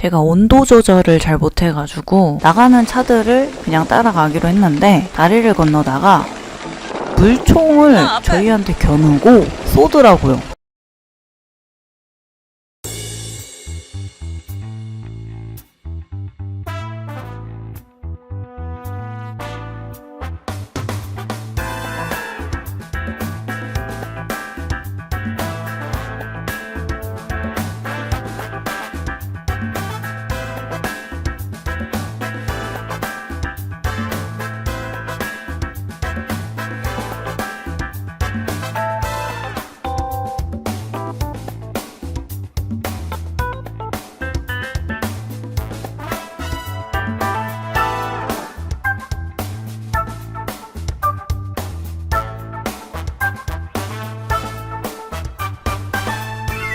제가 온도 조절을 잘 못해가지고 나가는 차들을 그냥 따라가기로 했는데 다리를 건너다가 물총을 저희한테 겨누고 쏘더라고요.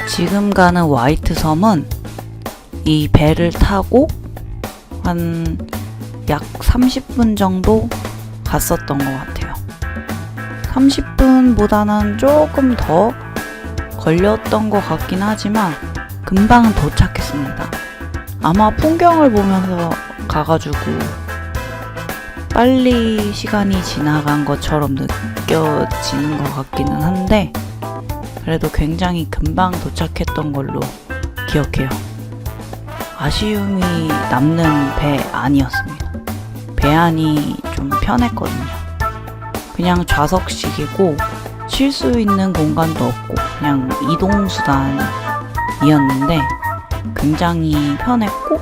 지금 가는 화이트 섬은 이 배를 타고 한 약 30분 정도 갔었던 것 같아요. 30분보다는 조금 더 걸렸던 것 같긴 하지만 금방 도착했습니다. 아마 풍경을 보면서 가가지고 빨리 시간이 지나간 것처럼 느껴지는 것 같기는 한데 그래도 굉장히 금방 도착했던 걸로 기억해요. 아쉬움이 남는 배 안이었습니다. 배 안이 좀 편했거든요. 그냥 좌석식이고 쉴 수 있는 공간도 없고 그냥 이동수단이었는데 굉장히 편했고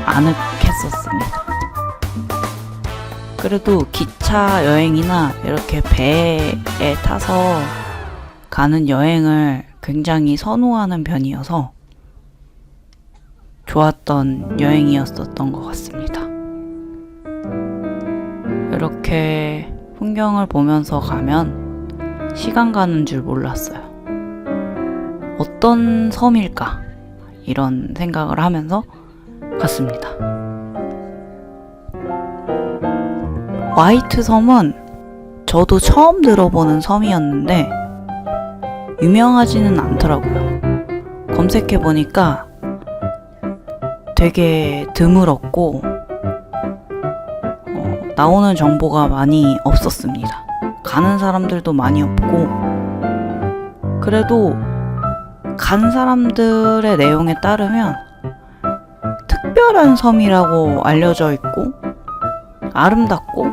아늑했었습니다. 그래도 기차 여행이나 이렇게 배에 타서 가는 여행을 굉장히 선호하는 편이어서 좋았던 여행이었었던 것 같습니다. 이렇게 풍경을 보면서 가면 시간 가는 줄 몰랐어요. 어떤 섬일까? 이런 생각을 하면서 갔습니다. 화이트 섬은 저도 처음 들어보는 섬이었는데 유명하지는 않더라고요. 검색해보니까 되게 드물었고 나오는 정보가 많이 없었습니다. 가는 사람들도 많이 없고 그래도 간 사람들의 내용에 따르면 특별한 섬이라고 알려져 있고 아름답고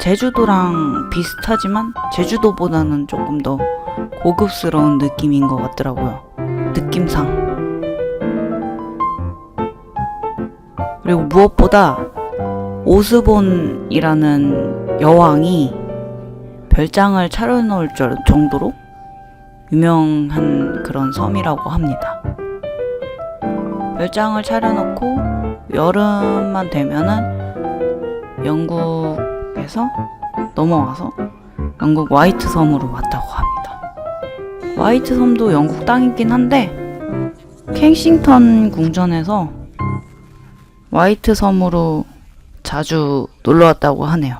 제주도랑 비슷하지만 제주도보다는 조금 더 고급스러운 느낌인 것 같더라고요. 느낌상. 그리고 무엇보다 오스본이라는 여왕이 별장을 차려놓을 정도로 유명한 그런 섬이라고 합니다. 별장을 차려놓고 여름만 되면은 영국에서 넘어와서 영국 화이트 섬으로 왔다고 합니다. 화이트 섬도 영국 땅이긴 한데 켄싱턴 궁전에서 화이트 섬으로 자주 놀러 왔다고 하네요.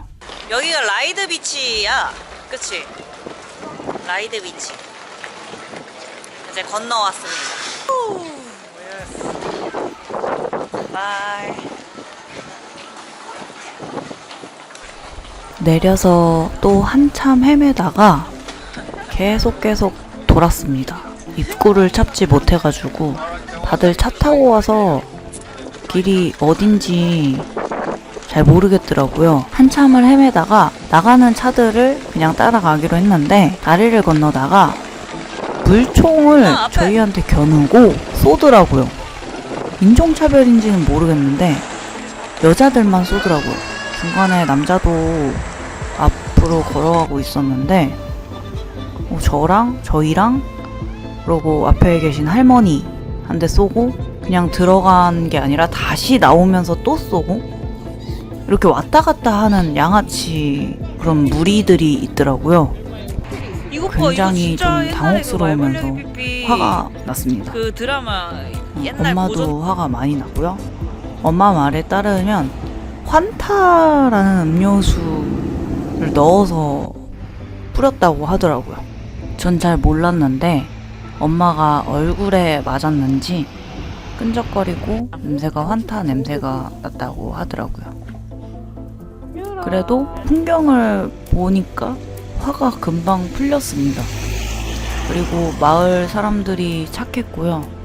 여기가 라이드 비치야. 그치? 라이드 비치. 이제 건너왔습니다. 바이. 내려서 또 한참 헤매다가 계속 돌았습니다. 입구를 찾지 못해가지고 다들 차 타고 와서 길이 어딘지 잘 모르겠더라고요. 한참을 헤매다가 나가는 차들을 그냥 따라가기로 했는데 다리를 건너다가 물총을 저희한테 겨누고 쏘더라고요. 인종차별인지는 모르겠는데 여자들만 쏘더라고요. 중간에 남자도 앞으로 걸어가고 있었는데 저희랑 그리고 앞에 계신 할머니 한 대 쏘고 그냥 들어간 게 아니라 다시 나오면서 또 쏘고 이렇게 왔다 갔다 하는 양아치 그런 무리들이 있더라고요. 굉장히 좀 당혹스러우면서 화가 났습니다. 그 드라마 옛날 엄마도 화가 많이 나고요. 엄마 말에 따르면 환타라는 음료수를 넣어서 뿌렸다고 하더라고요. 전 잘 몰랐는데 엄마가 얼굴에 맞았는지 끈적거리고 냄새가 환타 냄새가 났다고 하더라고요. 그래도 풍경을 보니까 화가 금방 풀렸습니다. 그리고 마을 사람들이 착했고요.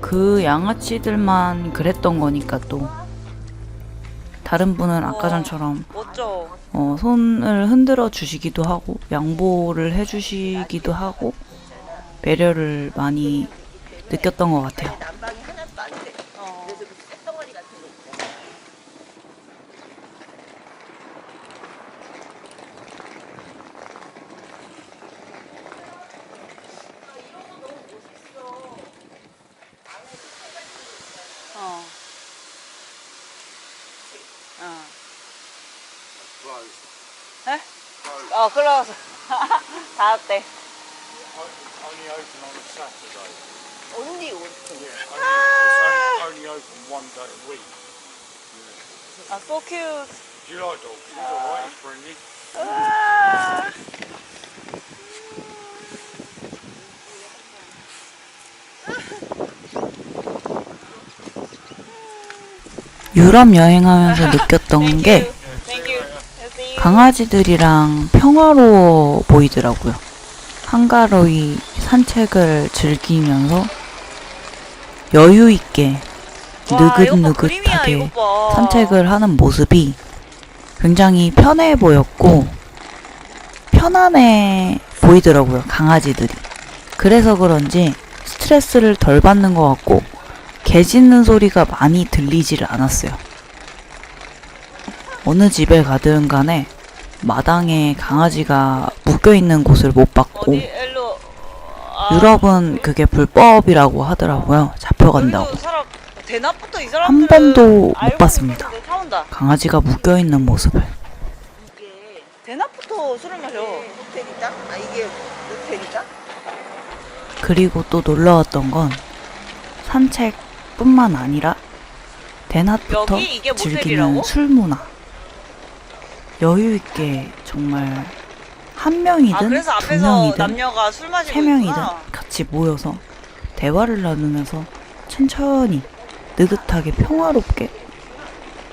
그 양아치들만 그랬던 거니까 또 다른 분은 아까 전처럼 멋져. 손을 흔들어 주시기도 하고 양보를 해주시기도 하고 배려를 많이 느꼈던 것 같아요. 난방이 하나도 안 돼. 그래서 그 쇳덩어리 같은 거 있잖아. 어. 에? 클로즈. 닫았대. Only open on a Saturday. 언니 오픈. Yeah, only open one day a week. So cute. Do you like dogs? He's alright, he's friendly. 유럽 여행하면서 느꼈던 게 Thank you. See you. 강아지들이랑 평화로워 보이더라고요. 한가로이 산책을 즐기면서 여유 있게 와, 이거 봐, 그림이야, 느긋느긋하게 이거 봐. 산책을 하는 모습이 굉장히 편해 보였고 편안해 보이더라고요, 강아지들이. 그래서 그런지 스트레스를 덜 받는 것 같고 개 짖는 소리가 많이 들리지를 않았어요. 어느 집에 가든 간에 마당에 강아지가 묶여있는 곳을 못 봤고 어디 일로. 유럽은 그게 불법이라고 하더라고요. 잡혀간다고. 여기도 사람 대낮부터 이 한 사람들은 번도 못 알고 봤습니다. 있었는데 차 온다. 강아지가 묶여있는 모습을. 이게 대낮부터 술을 마셔. 호텔이다? 아 이게 호텔이다? 그리고 또 놀라웠던 건 산책뿐만 아니라 대낮부터 여기 이게 즐기는 모텔이라고? 술 문화. 여유 있게 정말 한 명이든 그래서 두 앞에서 명이든 남녀가 술 마시고 세 명이든 있구나. 같이 모여서 대화를 나누면서 천천히 느긋하게 평화롭게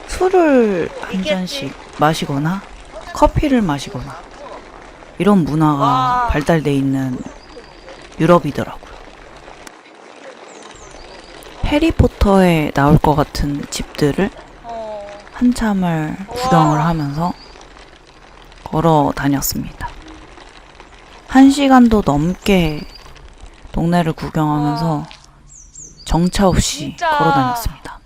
술을 한 잔씩 마시거나 커피를 마시거나 이런 문화가 와. 발달돼 있는 유럽이더라고요. 해리포터에 나올 것 같은 집들을 한참을 구경을 하면서 걸어 다녔습니다. 1시간도 넘게 동네를 구경하면서 정차 없이 진짜 걸어 다녔습니다.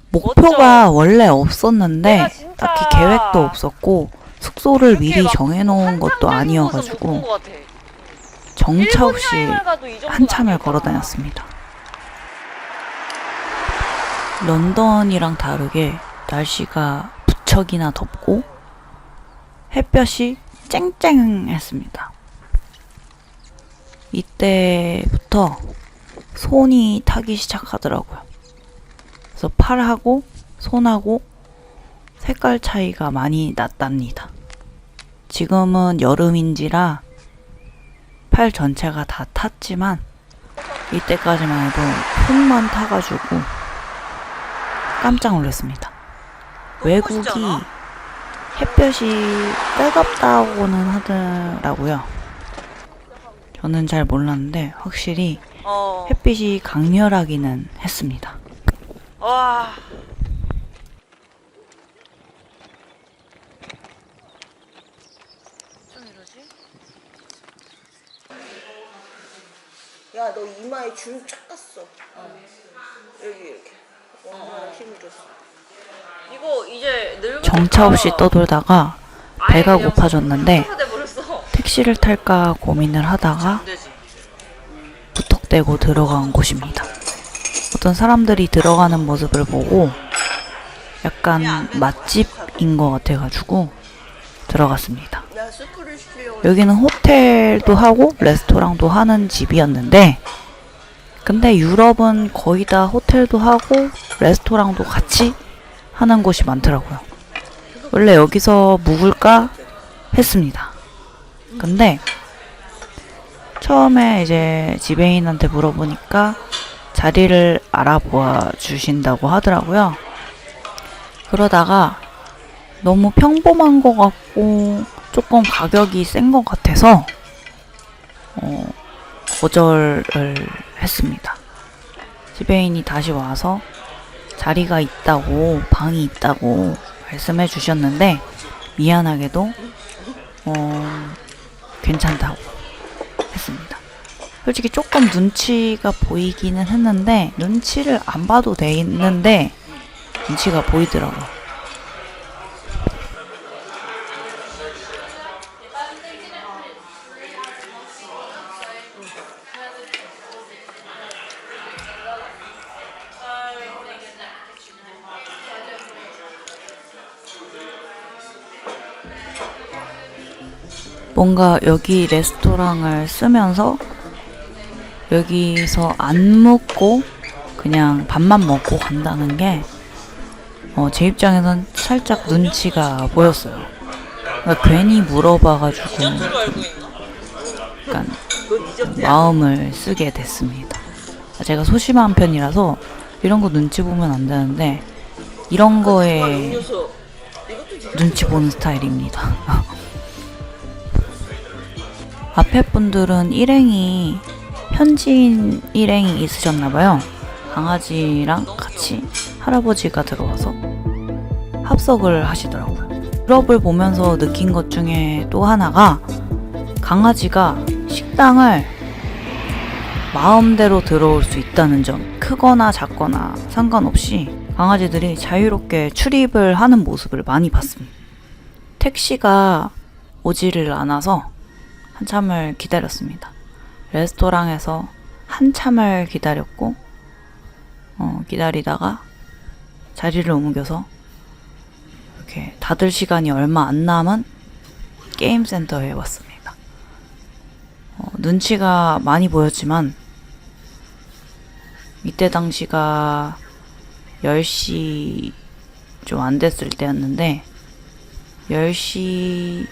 목표가 원래 없었는데 내가 진짜 딱히 계획도 없었고 숙소를 이렇게 미리 막 정해놓은 것도 한참 짧은 곳은 못 아니어가지고 본것 같아. 정차 일본 없이 여행을 가도 이 정도는 한참을 아니었잖아. 걸어 다녔습니다. 런던이랑 다르게 날씨가 무척이나 덥고 햇볕이 쨍쨍했습니다. 이때부터 손이 타기 시작하더라고요. 그래서 팔하고 손하고 색깔 차이가 많이 났답니다. 지금은 여름인지라 팔 전체가 다 탔지만 이때까지만 해도 손만 타가지고 깜짝 놀랐습니다. 외국이 멋있지 않아? 햇볕이 뜨겁다고는 하더라고요. 저는 잘 몰랐는데 확실히 햇빛이 강렬하기는 했습니다. 와. 좀 이러지? 야 너 이마에 줄 쫙 갔어. 여기 이렇게. 얼마나 힘을 줬어. 이거 이제 늙은 정차 없이 떠돌다가 배가 고파졌는데 버렸어. 택시를 탈까 고민을 하다가 안 되지. 무턱대고 들어간 곳입니다. 어떤 사람들이 들어가는 모습을 보고 약간 맛집인 것 같아가지고 들어갔습니다. 야 스프를 시키려고. 여기는 호텔도 하고 레스토랑도 하는 집이었는데 근데 유럽은 거의 다 호텔도 하고 레스토랑도 같이 하는 곳이 많더라고요. 원래 여기서 묵을까 했습니다. 근데 처음에 이제 지배인한테 물어보니까 자리를 알아보아 주신다고 하더라고요. 그러다가 너무 평범한 것 같고 조금 가격이 센 것 같아서 거절을 했습니다. 지배인이 다시 와서 자리가 있다고, 방이 있다고 말씀해 주셨는데 미안하게도 괜찮다고 했습니다. 솔직히 조금 눈치가 보이기는 했는데 눈치를 안 봐도 되는데 눈치가 보이더라고요. 뭔가 여기 레스토랑을 쓰면서 여기서 안 묵고 그냥 밥만 먹고 간다는 게 제 입장에선 살짝 눈치가 보였어요. 그러니까 괜히 물어봐가지고 디저트로 알고 있나? 약간 너 디저트 마음을 쓰게 됐습니다. 제가 소심한 편이라서 이런 거 눈치 보면 안 되는데 이런 거에 음료수. 이것도 디저트. 눈치 보는 스타일입니다. 앞에 분들은 일행이 현지인 일행이 있으셨나봐요. 강아지랑 같이 할아버지가 들어와서 합석을 하시더라고요. 유럽을 보면서 느낀 것 중에 또 하나가 강아지가 식당을 마음대로 들어올 수 있다는 점. 크거나 작거나 상관없이 강아지들이 자유롭게 출입을 하는 모습을 많이 봤습니다. 택시가 오지를 않아서 한참을 기다렸습니다. 레스토랑에서 한참을 기다렸고 기다리다가 자리를 옮겨서 이렇게 닫을 시간이 얼마 안 남은 게임 센터에 왔습니다. 눈치가 많이 보였지만 이때 당시가 10시 좀 안 됐을 때였는데 10시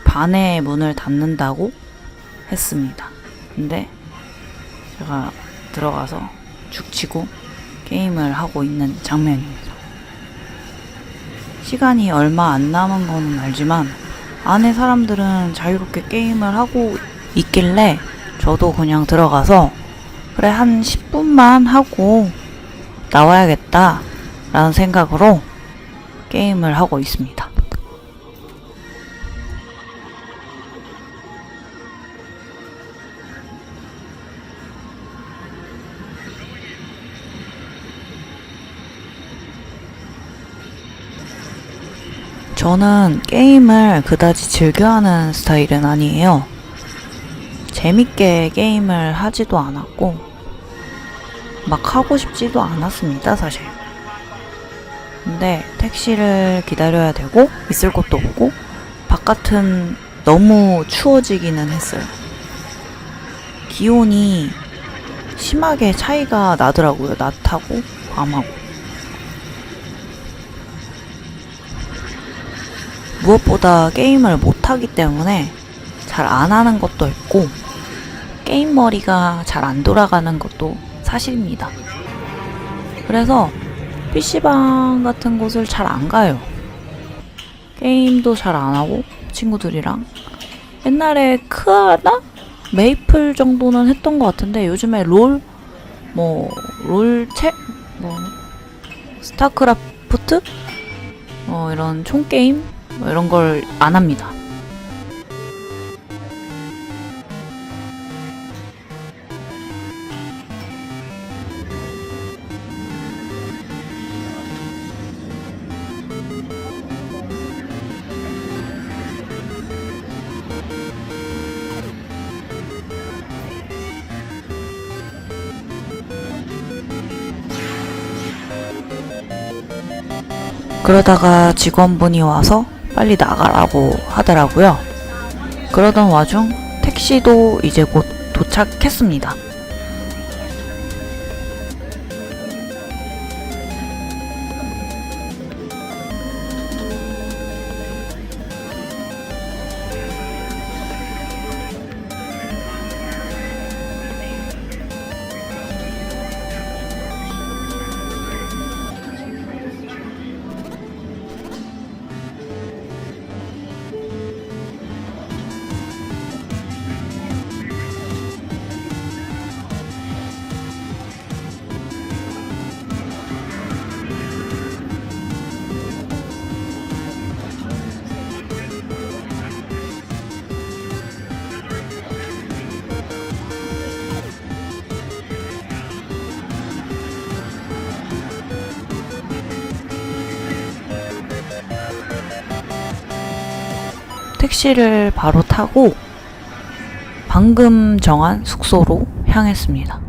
반에 문을 닫는다고 했습니다. 근데 제가 들어가서 죽치고 게임을 하고 있는 장면입니다. 시간이 얼마 안 남은 거는 알지만 안에 사람들은 자유롭게 게임을 하고 있길래 저도 그냥 들어가서 그래 한 10분만 하고 나와야겠다 라는 생각으로 게임을 하고 있습니다. 저는 게임을 그다지 즐겨하는 스타일은 아니에요. 재밌게 게임을 하지도 않았고 막 하고 싶지도 않았습니다, 사실. 근데 택시를 기다려야 되고 있을 곳도 없고 바깥은 너무 추워지기는 했어요. 기온이 심하게 차이가 나더라고요, 낮하고 밤하고. 무엇보다 게임을 못하기 때문에 잘 안 하는 것도 있고 게임 머리가 잘 안 돌아가는 것도 사실입니다. 그래서 PC방 같은 곳을 잘 안 가요. 게임도 잘 안 하고 친구들이랑 옛날에 크아나? 메이플 정도는 했던 것 같은데 요즘에 롤책? 스타크래프트? 이런 총게임? 이런 걸 안 합니다. 그러다가 직원분이 와서 빨리 나가라고 하더라고요. 그러던 와중 택시도 이제 곧 도착했습니다. 택시를 바로 타고 방금 정한 숙소로 향했습니다.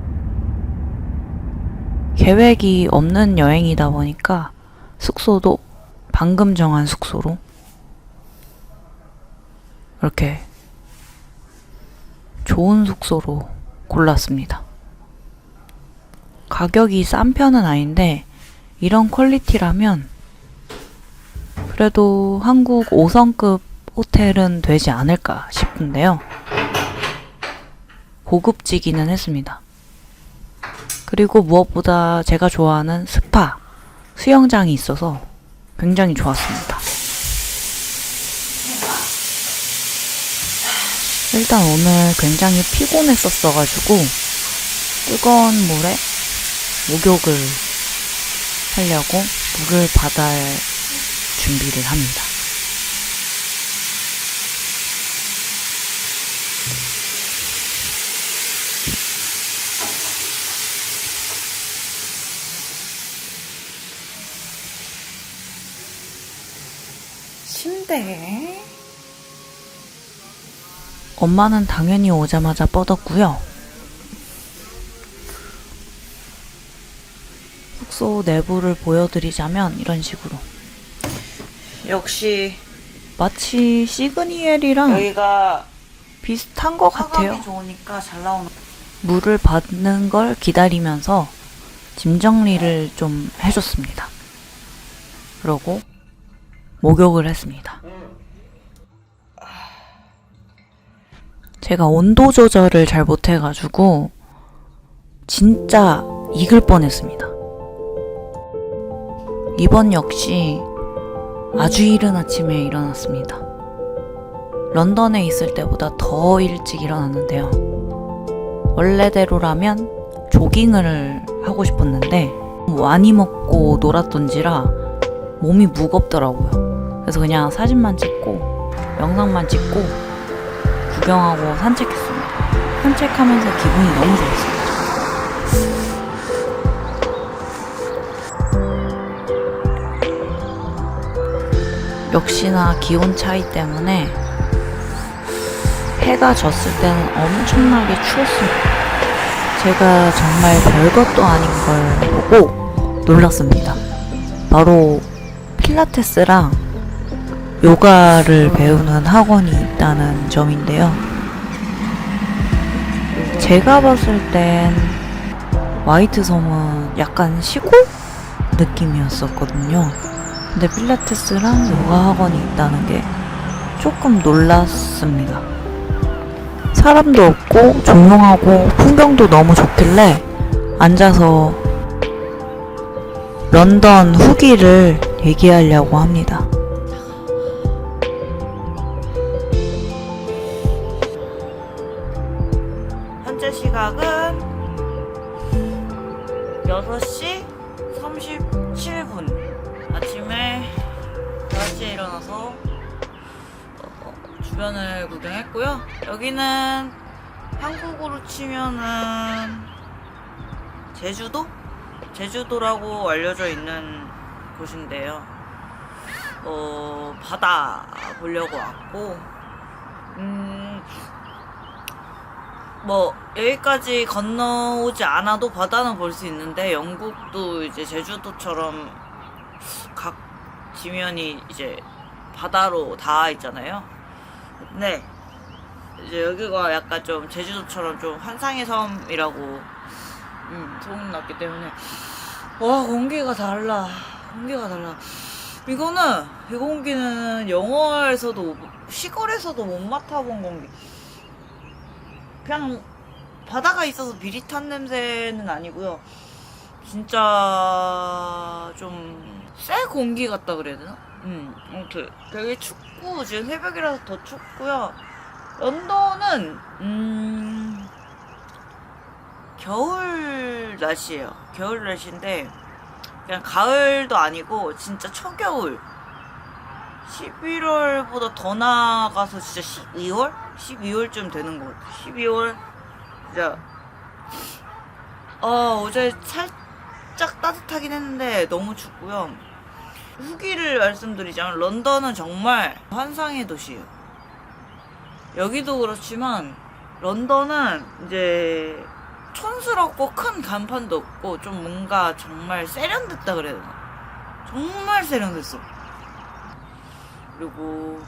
계획이 없는 여행이다 보니까 숙소도 방금 정한 숙소로 이렇게 좋은 숙소로 골랐습니다. 가격이 싼 편은 아닌데 이런 퀄리티라면 그래도 한국 5성급 호텔은 되지 않을까 싶은데요. 고급지기는 했습니다. 그리고 무엇보다 제가 좋아하는 스파, 수영장이 있어서 굉장히 좋았습니다. 일단 오늘 굉장히 피곤했었어가지고 뜨거운 물에 목욕을 하려고 물을 받을 준비를 합니다. 침대에 엄마는 당연히 오자마자 뻗었고요. 숙소 내부를 보여드리자면 이런 식으로 역시 마치 시그니엘이랑 여기가 비슷한 것 같아요. 화각이 좋으니까 잘 나오는. 물을 받는 걸 기다리면서 짐 정리를 좀 해줬습니다. 그러고 목욕을 했습니다. 제가 온도 조절을 잘 못해가지고 진짜 익을 뻔했습니다. 이번 역시 아주 이른 아침에 일어났습니다. 런던에 있을 때보다 더 일찍 일어났는데요. 원래대로라면 조깅을 하고 싶었는데 많이 먹고 놀았던지라 몸이 무겁더라고요. 그래서 그냥 사진만 찍고 영상만 찍고 구경하고 산책했습니다. 산책하면서 기분이 너무 좋았어요. 역시나 기온 차이 때문에 해가 졌을 때는 엄청나게 추웠습니다. 제가 정말 별것도 아닌 걸 보고 놀랐습니다. 바로 필라테스랑 요가를 배우는 학원이 있다는 점인데요. 제가 봤을 땐 화이트 섬은 약간 시골 느낌이었었거든요. 근데 필라테스랑 요가 학원이 있다는 게 조금 놀랐습니다. 사람도 없고 조용하고 풍경도 너무 좋길래 앉아서 런던 후기를 얘기하려고 합니다. 현재 시각은 6시 37분. 아침에 4시에 일어나서 주변을 구경했고요. 여기는 한국으로 치면은 제주도? 제주도라고 알려져 있는 곳인데요. 바다 보려고 왔고, 여기까지 건너오지 않아도 바다는 볼 수 있는데, 영국도 이제 제주도처럼 각 지면이 이제 바다로 닿아 있잖아요. 네, 이제 여기가 약간 좀 제주도처럼 좀 환상의 섬이라고 소문났기 때문에 와, 공기가 달라. 공기가 달라. 이 공기는 영화에서도 시골에서도 못 맡아본 공기. 그냥 바다가 있어서 비릿한 냄새는 아니고요. 진짜 좀 새 공기 같다 그래야 되나? 아무튼 되게 춥고 지금 새벽이라서 더 춥고요. 런던은 겨울 날씨예요. 겨울 날씨인데 그냥 가을도 아니고 진짜 초겨울. 11월보다 더 나가서 진짜 12월? 12월쯤 되는 것 같아요. 12월 진짜 어제 살짝 따뜻하긴 했는데 너무 춥고요. 후기를 말씀드리자면 런던은 정말 환상의 도시예요. 여기도 그렇지만 런던은 이제 촌스럽고 큰 간판도 없고 좀 뭔가 정말 세련됐다 그래야 되나? 정말 세련됐어. 그리고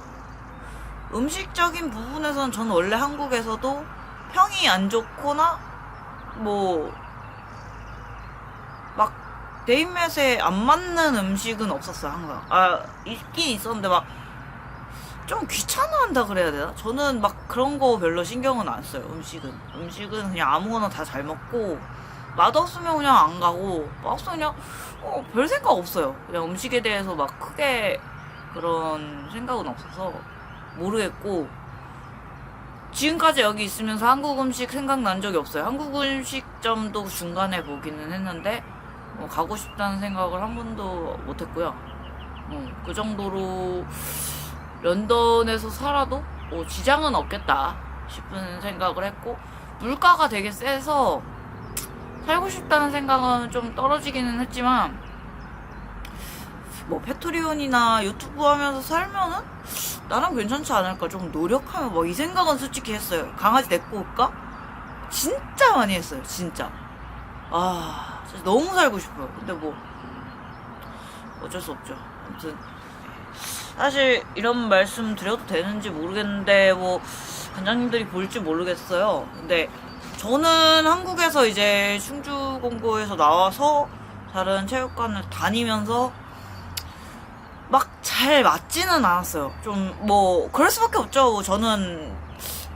음식적인 부분에서는 저는 원래 한국에서도 평이 안 좋거나 뭐 막 내 입맛에 안 맞는 음식은 없었어요. 항상 있긴 있었는데 막 좀 귀찮아한다 그래야 되나? 저는 막 그런 거 별로 신경은 안 써요. 음식은 그냥 아무거나 다 잘 먹고 맛없으면 그냥 안 가고 맛없으면 그냥 별 생각 없어요. 그냥 음식에 대해서 막 크게 그런 생각은 없어서 모르겠고, 지금까지 여기 있으면서 한국 음식 생각난 적이 없어요. 한국 음식점도 중간에 보기는 했는데 가고 싶다는 생각을 한 번도 못했고요. 그 정도로 런던에서 살아도 지장은 없겠다 싶은 생각을 했고, 물가가 되게 세서 살고 싶다는 생각은 좀 떨어지기는 했지만, 뭐 패트리온이나 유튜브 하면서 살면은 나랑 괜찮지 않을까, 좀 노력하면 뭐 이 생각은 솔직히 했어요. 강아지 데리고 올까? 진짜 많이 했어요. 진짜 진짜 너무 살고 싶어요. 근데 뭐 어쩔 수 없죠. 아무튼 사실 이런 말씀 드려도 되는지 모르겠는데 뭐 관장님들이 볼지 모르겠어요. 근데 저는 한국에서 이제 충주공고에서 나와서 다른 체육관을 다니면서 막 잘 맞지는 않았어요. 좀 뭐 그럴 수밖에 없죠. 저는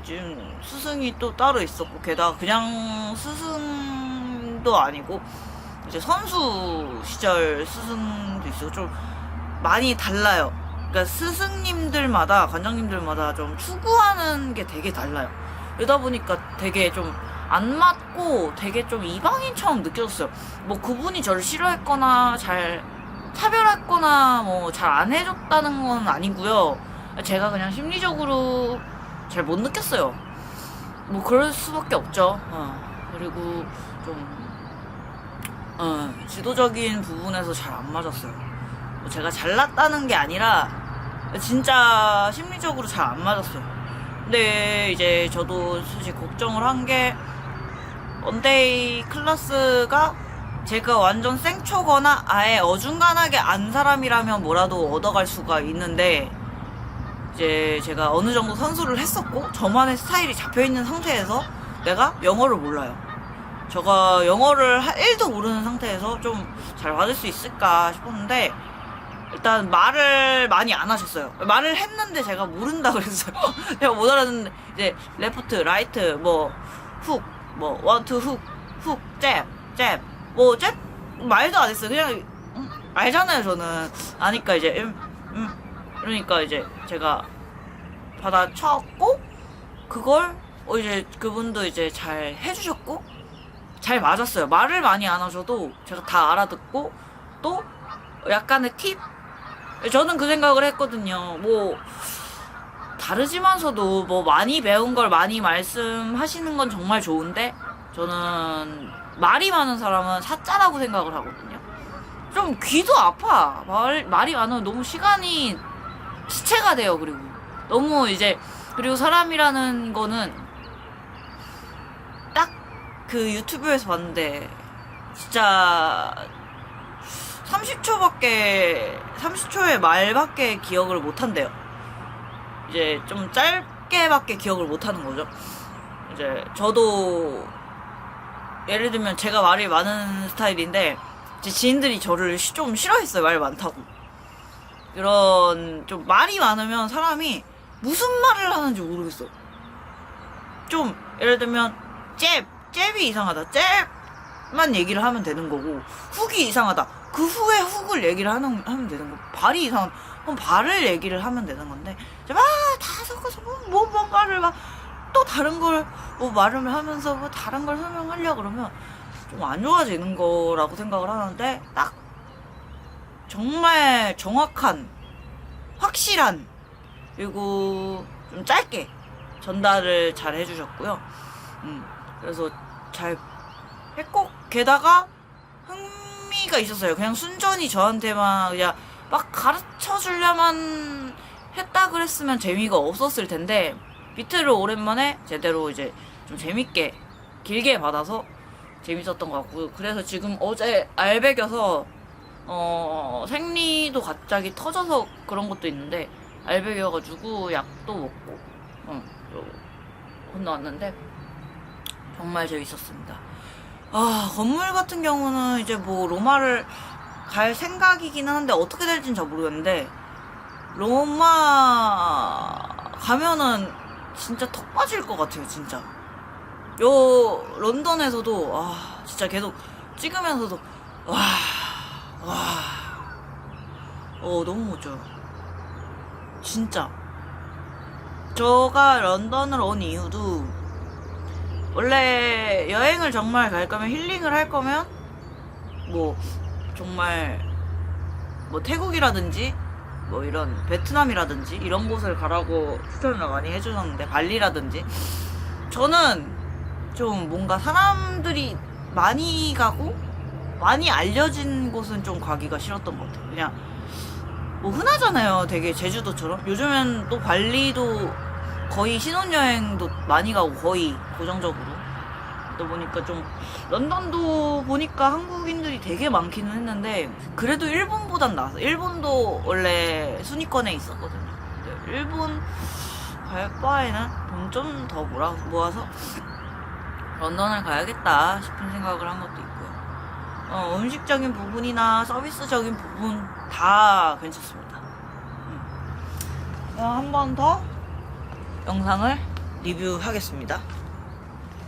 지금 스승이 또 따로 있었고, 게다가 그냥 스승도 아니고 이제 선수 시절 스승도 있고 좀 많이 달라요. 그러니까 스승님들마다 관장님들마다 좀 추구하는 게 되게 달라요. 그러다 보니까 되게 좀 안 맞고 되게 좀 이방인처럼 느껴졌어요. 뭐 그분이 저를 싫어했거나 잘 차별했거나 뭐 잘 안 해줬다는 건 아니고요. 제가 그냥 심리적으로 잘 못 느꼈어요. 뭐 그럴 수밖에 없죠. 그리고 좀 지도적인 부분에서 잘 안 맞았어요. 뭐 제가 잘났다는 게 아니라 진짜 심리적으로 잘 안 맞았어요. 근데 이제 저도 사실 걱정을 한 게, 원데이 클래스가 제가 완전 생초거나 아예 어중간하게 안 사람이라면 뭐라도 얻어갈 수가 있는데, 이제 제가 어느 정도 선수를 했었고 저만의 스타일이 잡혀있는 상태에서 내가 영어를 몰라요. 제가 영어를 1도 모르는 상태에서 좀 잘 받을 수 있을까 싶었는데, 일단 말을 많이 안 하셨어요. 말을 했는데 제가 모른다 그랬어요. 제가 못 알아듣는데 이제 레프트, 라이트, 뭐 훅, 뭐 원투 훅, 훅, 잽, 뭐 잽 말도 안 했어요. 그냥 알잖아요. 저는 아니까 이제 그러니까 이제 제가 받아쳤고, 그걸 이제 그분도 이제 잘 해주셨고 잘 맞았어요. 말을 많이 안 하셔도 제가 다 알아듣고, 또 약간의 팁? 저는 그 생각을 했거든요. 뭐 다르지만서도 뭐 많이 배운 걸 많이 말씀하시는 건 정말 좋은데, 저는 말이 많은 사람은 사짜라고 생각을 하거든요. 좀 귀도 아파. 말이 많으면 너무 시간이 지체가 돼요. 그리고 너무 이제, 그리고 사람이라는 거는 딱 그 유튜브에서 봤는데 진짜 30초의 말밖에 기억을 못 한대요. 이제 좀 짧게밖에 기억을 못 하는 거죠. 이제 저도 예를 들면 제가 말이 많은 스타일인데 제 지인들이 저를 좀 싫어했어요. 말 많다고. 이런 좀 말이 많으면 사람이 무슨 말을 하는지 모르겠어. 좀 예를 들면 잽이 이상하다. 잽만 얘기를 하면 되는 거고, 훅이 이상하다. 그 후에 훅을 얘기를 하면 되는 거고, 발이 이상하다. 그럼 발을 얘기를 하면 되는 건데, 막 다 섞어서 뭔가를 막 또 다른 걸 말을 하면서 뭐 다른 걸 설명하려고 그러면 좀 안 좋아지는 거라고 생각을 하는데, 딱 정말 정확한, 확실한, 그리고 좀 짧게 전달을 잘 해주셨고요. 그래서 잘 했고, 게다가 흥미가 있었어요. 그냥 순전히 저한테만 그냥 막 가르쳐 주려만 했다 그랬으면 재미가 없었을 텐데, 비트를 오랜만에 제대로 이제 좀 재밌게 길게 받아서 재밌었던 것 같고요. 그래서 지금 어제 알배겨서 생리도 갑자기 터져서 그런 것도 있는데 알배겨가지고 약도 먹고 건너왔는데 정말 재밌었습니다. 아, 건물 같은 경우는 이제 뭐 로마를 갈 생각이긴 하는데 어떻게 될지는 잘 모르겠는데 로마 가면은 진짜 턱 빠질 것 같아요. 진짜 요 런던에서도 진짜 계속 찍으면서도 너무 멋져요. 진짜 제가 런던을 온 이유도 원래 여행을 정말 갈 거면 힐링을 할 거면 뭐 정말 뭐 태국이라든지 뭐 이런 베트남이라든지 이런 곳을 가라고 추천을 많이 해주셨는데 발리라든지 저는 좀 뭔가 사람들이 많이 가고 많이 알려진 곳은 좀 가기가 싫었던 것 같아요. 그냥 뭐 흔하잖아요. 되게 제주도처럼. 요즘엔 또 발리도 거의 신혼여행도 많이 가고 거의 고정적으로. 그러다 보니까 좀 런던도 보니까 한국인들이 되게 많기는 했는데 그래도 일본보단 나아서 일본도 원래 순위권에 있었거든요. 근데 일본 갈 바에는 돈 좀 더 모아서 런던을 가야겠다 싶은 생각을 한 것도 있고요. 음식적인 부분이나 서비스적인 부분 다 괜찮습니다. 한 번 더 영상을 리뷰하겠습니다.